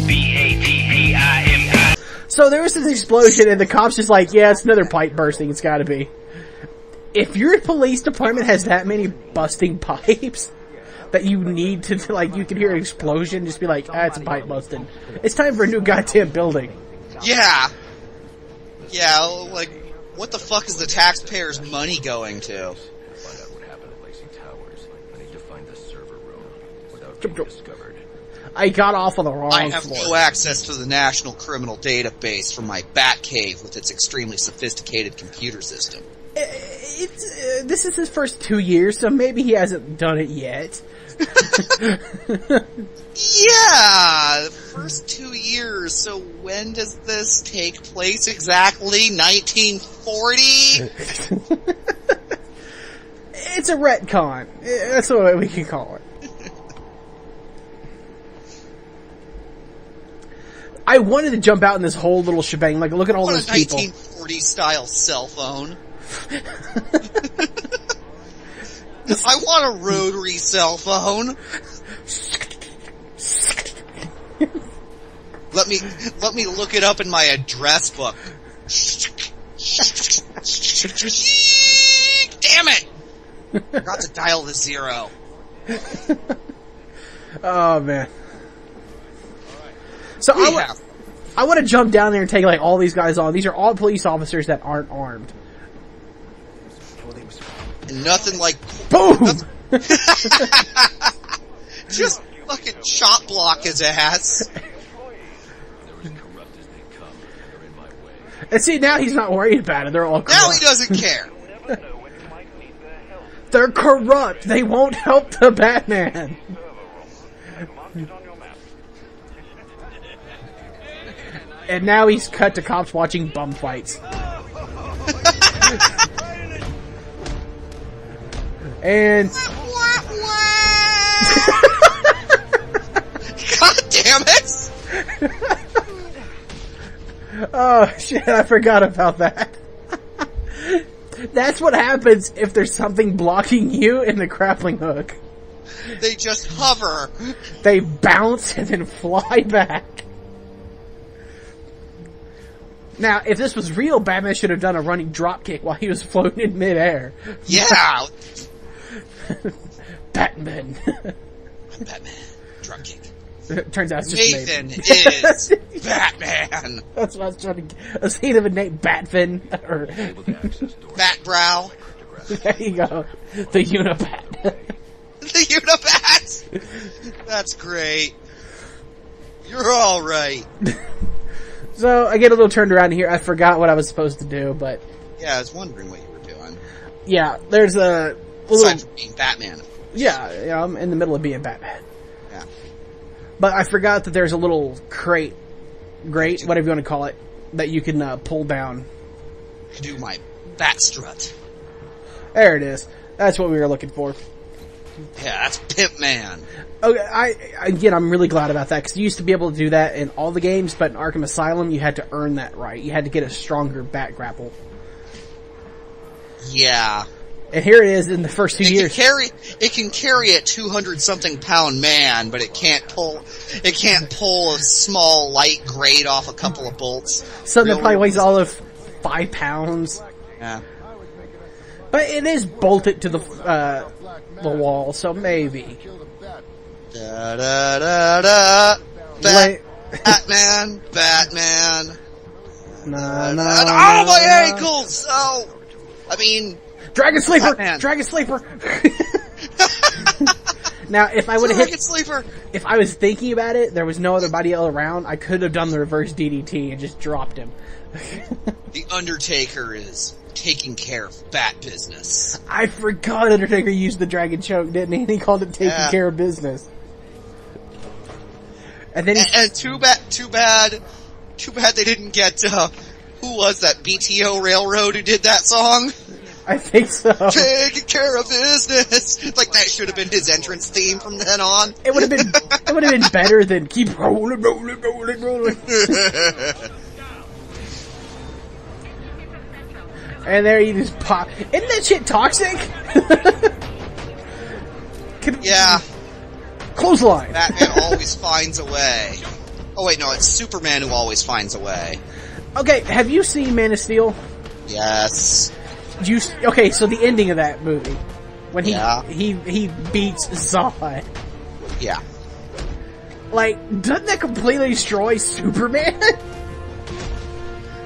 BATTIM. So there was this explosion, and the cop's just like, yeah, it's another pipe bursting, it's gotta be. If your police department has that many busting pipes that you need to, like, you can hear an explosion, just be like, it's a pipe busting. It's time for a new goddamn building. Yeah. Yeah, like, what the fuck is the taxpayers' money going to? Find out what happened at Lacey Towers. I need to find the server room without being discovered. I got off on the wrong floor. I have no access to the National Criminal Database from my Batcave with its extremely sophisticated computer system. This is his first 2 years, so maybe he hasn't done it yet. Yeah, the first 2 years. So when does this take place exactly? 1940? It's a retcon. That's what we can call it. I wanted to jump out in this whole little shebang. Like, look at all those people. 1940 style cell phone. I want a rotary cell phone. Let me look it up in my address book. Damn it! Forgot to dial the 0. Oh man. So I want to jump down there and take like all these guys on. These are all police officers that aren't armed. And nothing like boom. Just fucking chop block his ass. And see, now he's not worried about it. They're all corrupt. Now he doesn't care. They're corrupt. They won't help the Batman. And now he's cut to cops watching bum fights. And God damn it! Oh shit, I forgot about that. That's what happens if there's something blocking you in the grappling hook. They just hover. They bounce and then fly back. Now, if this was real, Batman should have done a running dropkick while he was floating in midair. Yeah! Batman. Batman. Dropkick. Turns out it's just Nathan is Batman. That's what I was trying to get. A scene of a name, Batfin, or Batbrow. There you go. The Unibat. The Unibat! That's great. You're alright. So, I get a little turned around here. I forgot what I was supposed to do, but... Yeah, I was wondering what you were doing. Yeah, there's a... Aside from being Batman. Yeah, I'm in the middle of being Batman. Yeah. But I forgot that there's a little grate, whatever you want to call it, that you can pull down. I do my bat strut. There it is. That's what we were looking for. Yeah, that's Pimp Man. Okay, I'm really glad about that, because you used to be able to do that in all the games, but in Arkham Asylum, you had to earn that right. You had to get a stronger bat grapple. Yeah. And here it is in the first 2 years. It can carry a 200-something pound man, but it can't pull a small light grate off a couple of bolts. Something that probably weighs all of 5 pounds. Yeah. But it is bolted to the wall, so maybe. Da da da da. Batman. Oh, my ankles! Oh, I mean, Dragon Sleeper! Batman. Dragon Sleeper! Now, if I would have hit... Sleeper! If I was thinking about it, there was no other body around, I could have done the reverse DDT and just dropped him. The Undertaker is taking care of bat business. I forgot Undertaker used the dragon choke, didn't he? And he called it taking care of business. And then and too bad they didn't get, who was that, BTO Railroad who did that song? I think so. Taking care of business. Like that should have been his entrance theme from then on. It would have been better than keep rolling. And there you just pop. Isn't that shit toxic? Yeah. Clothesline. Batman always finds a way. Oh wait, no, it's Superman who always finds a way. Okay, have you seen Man of Steel? Yes. Okay, so the ending of that movie, when Yeah. he beats Zod, Yeah. like, doesn't that completely destroy Superman?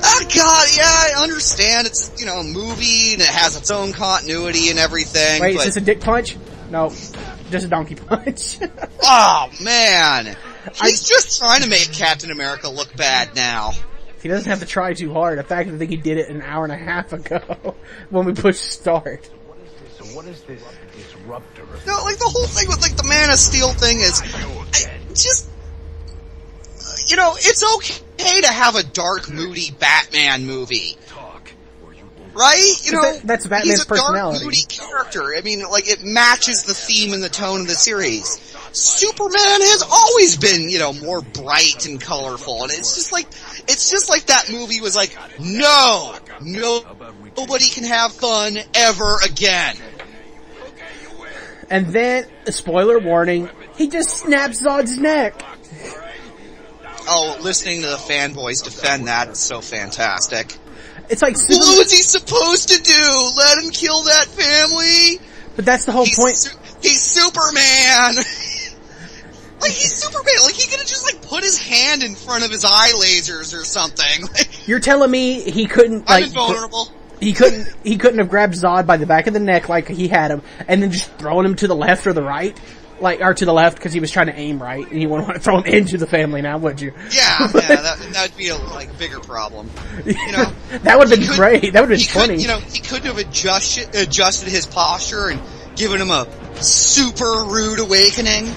Oh god, yeah, I understand. It's, you know, a movie and it has its own continuity and everything. Wait, but... is this a dick punch? No, just a donkey punch. Oh man, he's just trying to make Captain America look bad now. He doesn't have to try too hard. In fact, I think he did it an hour and a half ago when we pushed start. So what is this disruptor? No, like the whole thing with like the Man of Steel thing is, you know, it's okay to have a dark, moody Batman movie, right? You know, that's Batman's he's a dark, personality. moody character. I mean, like it matches the theme and the tone of the series. Superman has always been, you know, more bright and colorful, and it's just like that movie was like, nobody can have fun ever again. And then, spoiler warning, he just snaps Zod's neck. Oh, listening to the fanboys defend that is so fantastic. It's like What was he supposed to do? Let him kill that family? But that's the whole point. He's Superman! Like, he's Superman. Like, he could have just, like, put his hand in front of his eye lasers or something. Like, You're telling me he couldn't, I'm like, invulnerable. he couldn't have grabbed Zod by the back of the neck like he had him, and then just thrown him to the left or the right? Like, or to the left, because he was trying to aim right, and you wouldn't want to throw him into the family now, would you? Yeah, that'd be a, like, bigger problem. You know? That would've been great. That would've been funny. You know, he couldn't have adjusted his posture and given him a super rude awakening.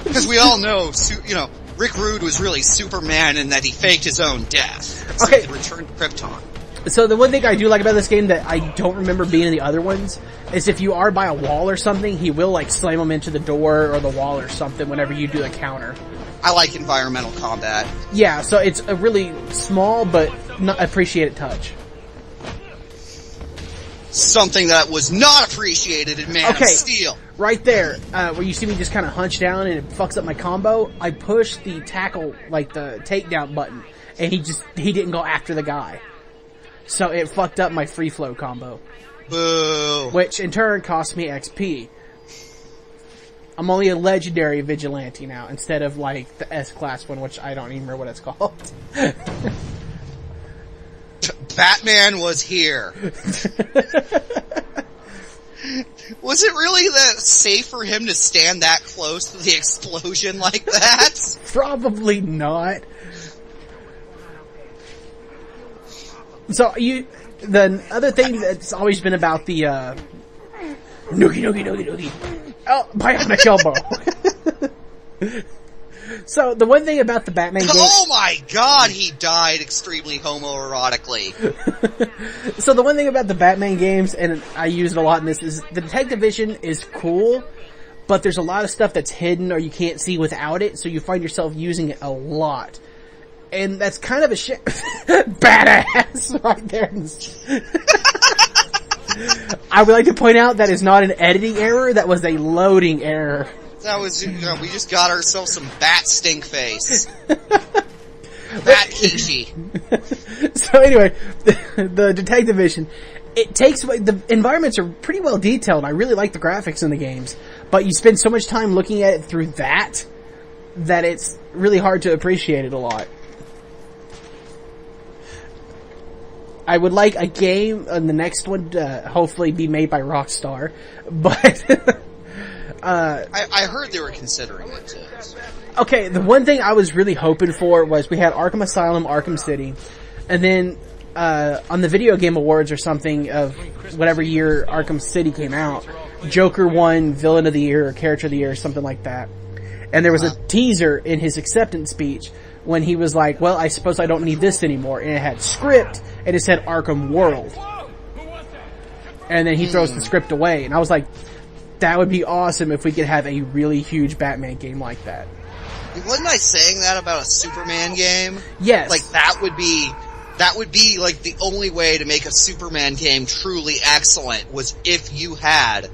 Because we all know, you know, Rick Rude was really Superman in that he faked his own death. So he could return to Krypton. So the one thing I do like about this game that I don't remember being in the other ones is if you are by a wall or something, he will like slam them into the door or the wall or something whenever you do a counter. I like environmental combat. Yeah, so it's a really small but not appreciated touch. Something that was not appreciated in Man of Steel. Right there, where you see me just kind of hunch down and it fucks up my combo, I push the tackle, like the takedown button, and he didn't go after the guy. So it fucked up my free flow combo. Boo. Which in turn cost me XP. I'm only a legendary vigilante now, instead of like the S-class one, which I don't even remember what it's called. Batman was here. Was it really that safe for him to stand that close to the explosion like that? Probably not. So the other thing that's always been about the, noogie. Oh, bionic elbow. So the one thing about the Batman game... Oh my god, he died extremely homoerotically. So the one thing about the Batman games, and I use it a lot in this, is the detective vision is cool, but there's a lot of stuff that's hidden or you can't see without it, so you find yourself using it a lot. And that's kind of a shit. Badass right there. I would like to point out that is not an editing error, that was a loading error. That was, we just got ourselves some bat stink face. Bat Kishi. So anyway, the detective vision, it takes, the environments are pretty well detailed. I really like the graphics in the games, but you spend so much time looking at it through that it's really hard to appreciate it a lot. I would like a game, the next one, hopefully be made by Rockstar, but, I heard they were considering it too. Okay, the one thing I was really hoping for was we had Arkham Asylum, Arkham City, and then, on the Video Game Awards or something of whatever year Arkham City came out, Joker won Villain of the Year or Character of the Year or something like that. And there was a teaser in his acceptance speech when he was like, well, I suppose I don't need this anymore. And it had script, and it said Arkham World. And then he throws the script away. And I was like, that would be awesome if we could have a really huge Batman game like that. Wasn't I saying that about a Superman game? Yes. Like, that would be like the only way to make a Superman game truly excellent was if you had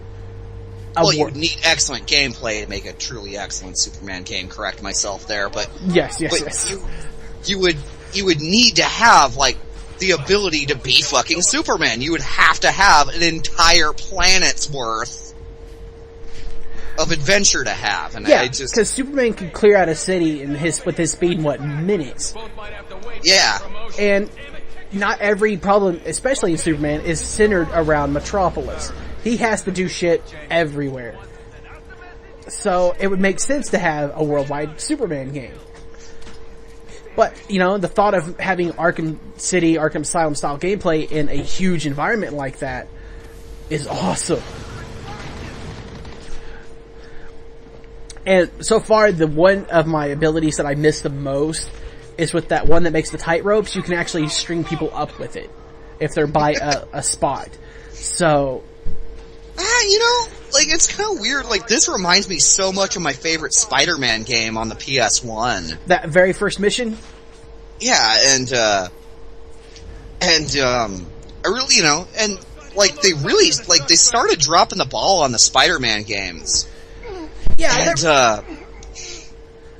Well, you need excellent gameplay to make a truly excellent Superman game. Correct myself there, but yes. You would need to have like the ability to be fucking Superman. You would have to have an entire planet's worth of adventure to have, and yeah, because Superman can clear out a city with his speed in minutes. Yeah, and not every problem, especially in Superman, is centered around Metropolis. He has to do shit everywhere. So it would make sense to have a worldwide Superman game. But, the thought of having Arkham City, Arkham Asylum style gameplay in a huge environment like that is awesome. And so far, the one of my abilities that I miss the most is with that one that makes the tightropes. You can actually string people up with it if they're by a spot. So... it's kind of weird. Like, this reminds me so much of my favorite Spider-Man game on the PS1. That very first mission? Yeah, and I really, and, like, they started dropping the ball on the Spider-Man games. Yeah, and,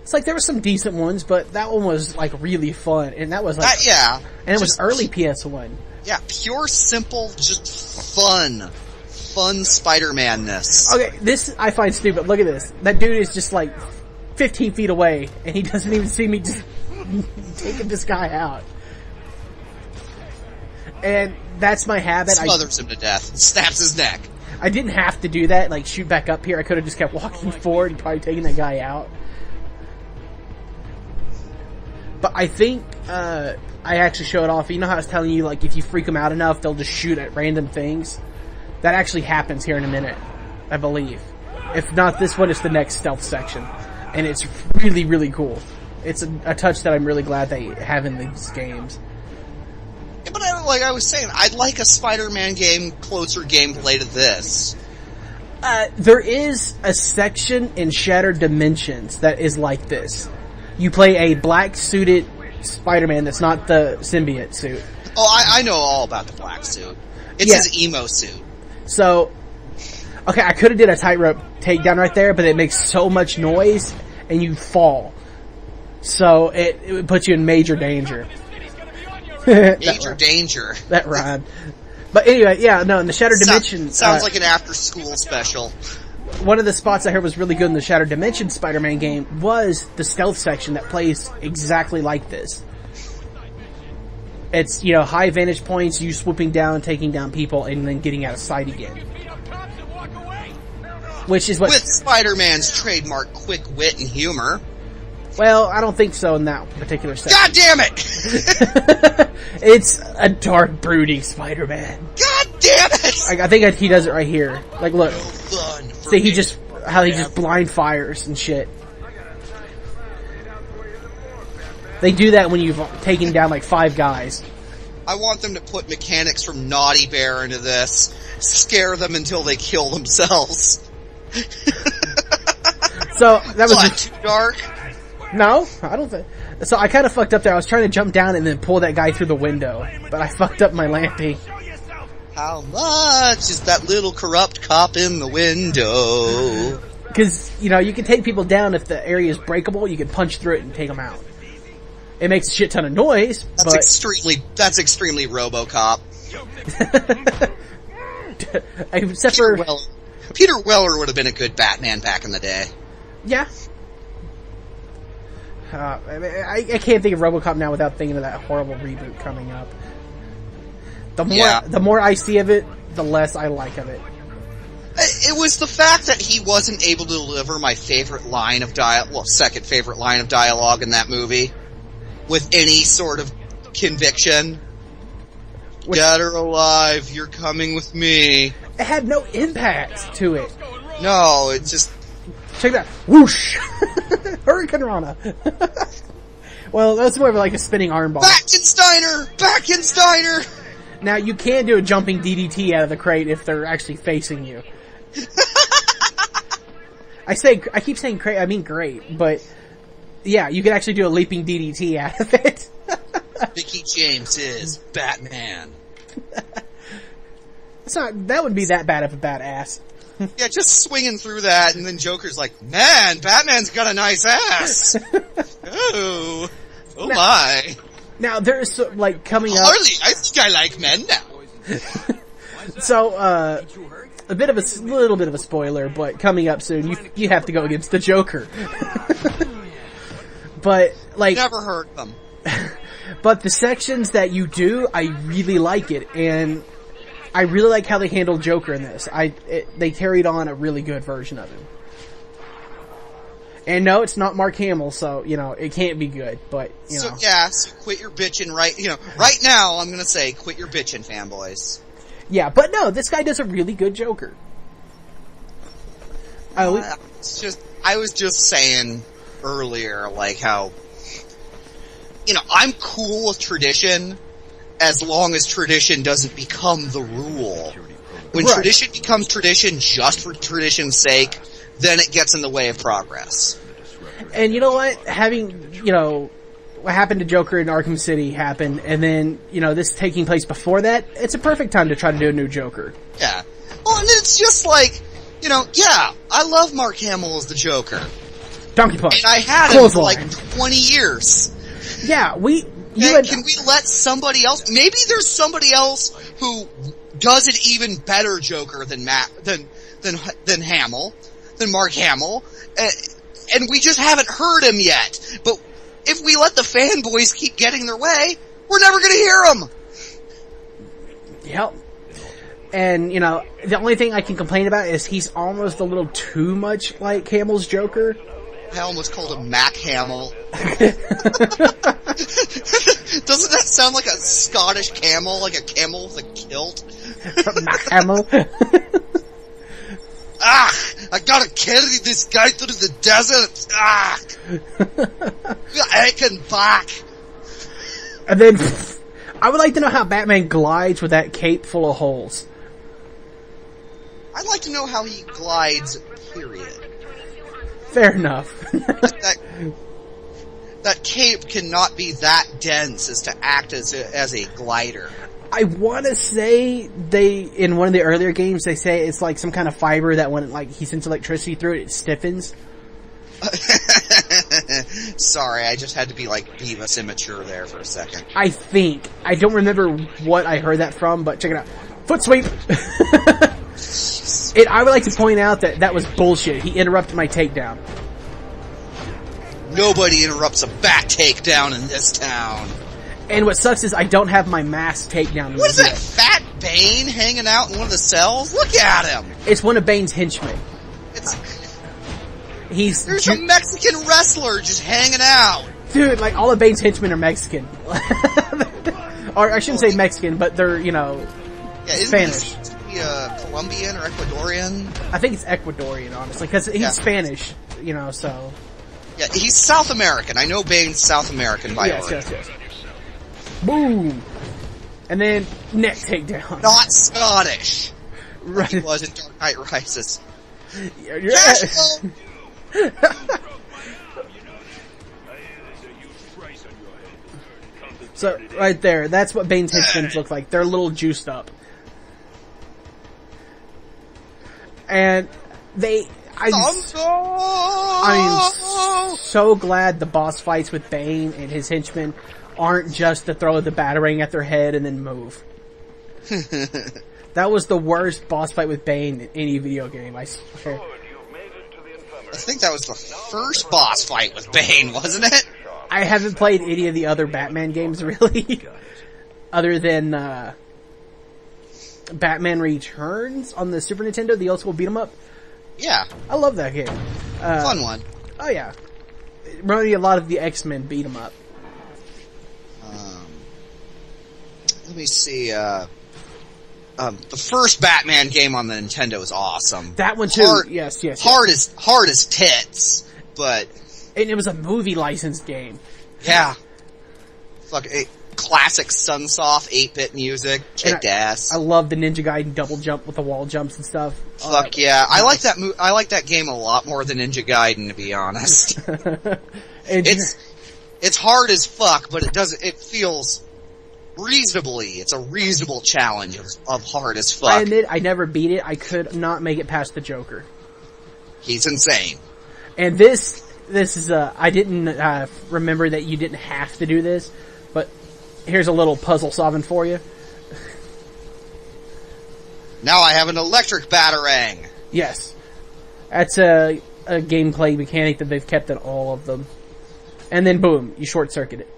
it's like there were some decent ones, but that one was, like, really fun, and that was, like... yeah. And it was early PS1. Yeah, pure, simple, just fun Spider-Man-ness. Okay, this I find stupid. Look at this. That dude is just like 15 feet away, and he doesn't even see me just taking this guy out. And that's my habit. Smothers him to death. Snaps his neck. I didn't have to do that, like shoot back up here. I could have just kept walking forward and probably taken that guy out. But I think, I actually showed off. You know how I was telling you, like, if you freak them out enough, they'll just shoot at random things? That actually happens here in a minute, I believe. If not this one, it's the next stealth section. And it's really, really cool. It's a touch that I'm really glad they have in these games. Yeah, but like I was saying, I'd like a Spider-Man game closer gameplay to this. There is a section in Shattered Dimensions that is like this. You play a black-suited Spider-Man that's not the symbiote suit. Oh, I know all about the black suit. It's his emo suit. So, okay, I could have did a tightrope takedown right there, but it makes so much noise, and you fall. So, it would put you in major danger. Major danger. That rhymed. But anyway, yeah, no, in the Shattered Dimension... Sounds like an after-school special. One of the spots I heard was really good in the Shattered Dimension Spider-Man game was the stealth section that plays exactly like this. It's, high vantage points, you swooping down, taking down people, and then getting out of sight again. Which is what... With Spider-Man's trademark quick wit and humor. Well, I don't think so in that particular section. God damn it! It's a dark, brooding Spider-Man. God damn it! I think he does it right here. Like, look. See, he just blind fires and shit. They do that when you've taken down like 5 guys. I want them to put mechanics from Naughty Bear into this. Scare them until they kill themselves. So, that was too dark? No, I don't think... So I kind of fucked up there. I was trying to jump down and then pull that guy through the window. But I fucked up my landing. How much is that little corrupt cop in the window? Because, you can take people down if the area is breakable. You can punch through it and take them out. It makes a shit ton of noise, that's extremely RoboCop. Except for... Peter Weller would have been a good Batman back in the day. Yeah. I can't think of RoboCop now without thinking of that horrible reboot coming up. The more I see of it, the less I like of it. It was the fact that he wasn't able to deliver my favorite line of second favorite line of dialogue in that movie with any sort of conviction. Dead or alive, you're coming with me. It had no impact to it. No, it just... Check that. Whoosh! Hurricane Rana. Well, that's more of like a spinning armbar. Backensteiner! Now, you can do a jumping DDT out of the crate if they're actually facing you. I keep saying crate, I mean great, but yeah, you can actually do a leaping DDT out of it. Mickey James is Batman. That wouldn't be that bad of a badass. Yeah, just swinging through that, and then Joker's like, man, Batman's got a nice ass. Oh my. Now, there's, like, coming up... Harley, I think I like men now. So, a bit of a little bit of a spoiler, but coming up soon, you have to go against the Joker. But, like... Never heard them. But the sections that you do, I really like it, and I really like how they handled Joker in this. They carried on a really good version of him. And no, it's not Mark Hamill, so, it can't be good, but, So quit your bitching right now, I'm gonna say, quit your bitching, fanboys. Yeah, but no, this guy does a really good Joker. I was just saying earlier, like, how, I'm cool with tradition as long as tradition doesn't become the rule. When tradition becomes tradition just for tradition's sake, then it gets in the way of progress. And you know what? Having, what happened to Joker in Arkham City happened, and then, this taking place before that, it's a perfect time to try to do a new Joker. Yeah. Well, and it's just like, I love Mark Hamill as the Joker. Donkey Punch. And I had him for like 20 years. Yeah, can we let somebody else, maybe there's somebody else who does an even better Joker than Hamill, than Mark Hamill, and we just haven't heard him yet. But if we let the fanboys keep getting their way, we're never gonna hear him. Yep. And, the only thing I can complain about is he's almost a little too much like Hamill's Joker. I almost called him Mac Hamill. Doesn't that sound like a Scottish camel? Like a camel with a kilt? Mac Hamill? I gotta carry this guy through the desert. Aching back. And then, I would like to know how Batman glides with that cape full of holes. I'd like to know how he glides, period. Fair enough. That cape cannot be that dense as to act as a glider. I want to say in one of the earlier games, they say it's like some kind of fiber that when he sends electricity through it stiffens. Sorry, I just had to be like Beavis immature there for a second. I don't remember what I heard that from, but check it out. Foot sweep! I would like to point out that was bullshit. He interrupted my takedown. Nobody interrupts a bat takedown in this town. And what sucks is I don't have my mask takedown. What is that fat Bane hanging out in one of the cells? Look at him! It's one of Bane's henchmen. There's a Mexican wrestler just hanging out. Dude, like all of Bane's henchmen are Mexican. Or I shouldn't say Mexican, but they're, Spanish. Colombian or Ecuadorian? I think it's Ecuadorian, honestly, because he's Spanish, so... Yeah, he's South American. I know Bane's South American by origin. Yes. Boom! And then, neck takedown. Not Scottish! Right. He was in Dark Knight Rises. So, right there, that's what Bane's henchmen look like. They're a little juiced up. And I'm so glad the boss fights with Bane and his henchmen aren't just to throw the batarang at their head and then move. That was the worst boss fight with Bane in any video game, I swear. I think that was the first boss fight with Bane, wasn't it? I haven't played any of the other Batman games, really. Other than, Batman Returns on the Super Nintendo, the old school beat 'em up. Yeah. I love that game. Fun one. Oh yeah. It reminded me a lot of the X-Men beat 'em up. Let me see, the first Batman game on the Nintendo is awesome. That one too. Yes. Hard as tits, but... And it was a movie licensed game. Yeah. Classic Sunsoft 8-bit music. Kicked ass. I love the Ninja Gaiden double jump with the wall jumps and stuff. Fuck yeah. I like that game a lot more than Ninja Gaiden, to be honest. It's hard as fuck, but it feels It's a reasonable challenge of hard as fuck. I admit, I never beat it. I could not make it past the Joker. He's insane. And this is, I didn't, remember that you didn't have to do this, but here's a little puzzle solving for you. Now I have an electric batarang. Yes. That's a gameplay mechanic that they've kept in all of them. And then boom, you short circuit it.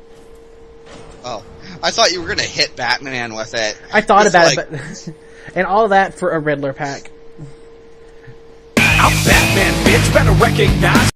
Oh. I thought you were gonna hit Batman with it. I thought about it, but and all that for a Riddler pack. I'm Batman, bitch, better recognize